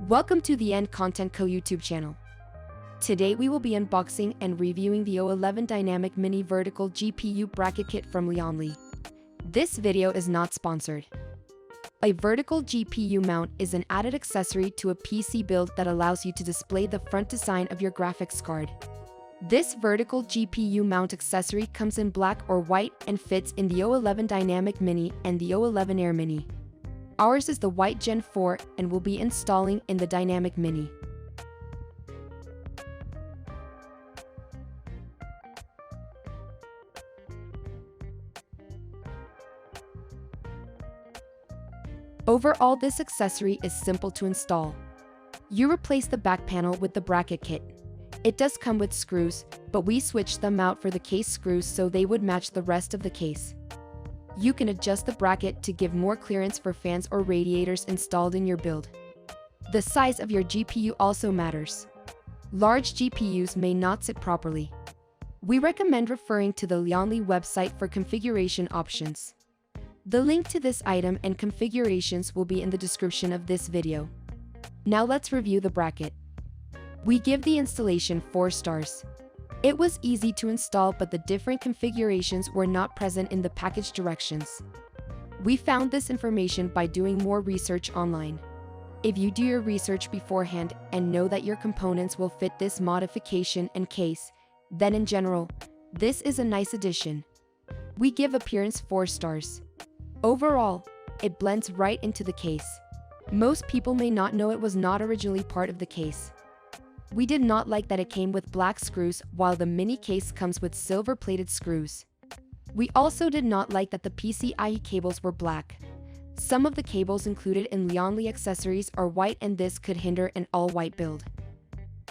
Welcome to the End Content Co YouTube channel. Today we will be unboxing and reviewing the O11 Dynamic Mini Vertical GPU Bracket Kit from Lian. This video is not sponsored. A vertical GPU mount is an added accessory to a PC build that allows you to display the front design of your graphics card. This vertical GPU mount accessory comes in black or white and fits in the O11 Dynamic Mini and the O11 Air Mini. Ours is the white Gen 4 and will be installing in the Dynamic Mini. Overall, this accessory is simple to install. You replace the back panel with the bracket kit. It does come with screws, but we switched them out for the case screws so they would match the rest of the case. You can adjust the bracket to give more clearance for fans or radiators installed in your build. The size of your GPU also matters. Large GPUs may not sit properly. We recommend referring to the Lian website for configuration options. The link to this item and configurations will be in the description of this video. Now let's review the bracket. We give the installation 4 stars. It was easy to install, but the different configurations were not present in the package directions. We found this information by doing more research online. If you do your research beforehand and know that your components will fit this modification and case, then in general, this is a nice addition. We give appearance 4 stars. Overall, it blends right into the case. Most people may not know it was not originally part of the case. We did not like that it came with black screws while the mini case comes with silver-plated screws. We also did not like that the PCIe cables were black. Some of the cables included in Lian accessories are white and this could hinder an all-white build.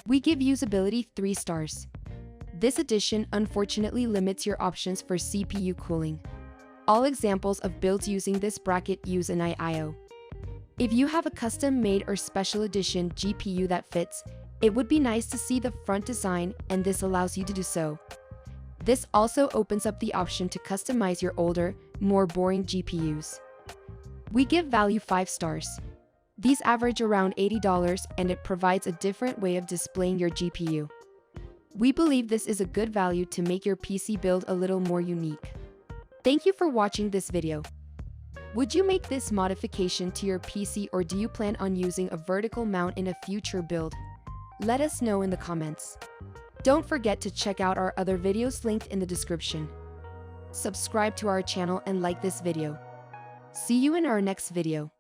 We give usability 3 stars. This addition unfortunately limits your options for CPU cooling. All examples of builds using this bracket use an I/O. If you have a custom-made or special edition GPU that fits, it would be nice to see the front design, and this allows you to do so. This also opens up the option to customize your older, more boring GPUs. We give value 5 stars. These average around $80 and it provides a different way of displaying your GPU. We believe this is a good value to make your PC build a little more unique. Thank you for watching this video. Would you make this modification to your PC, or do you plan on using a vertical mount in a future build? Let us know in the comments. Don't forget to check out our other videos linked in the description. Subscribe to our channel and like this video. See you in our next video.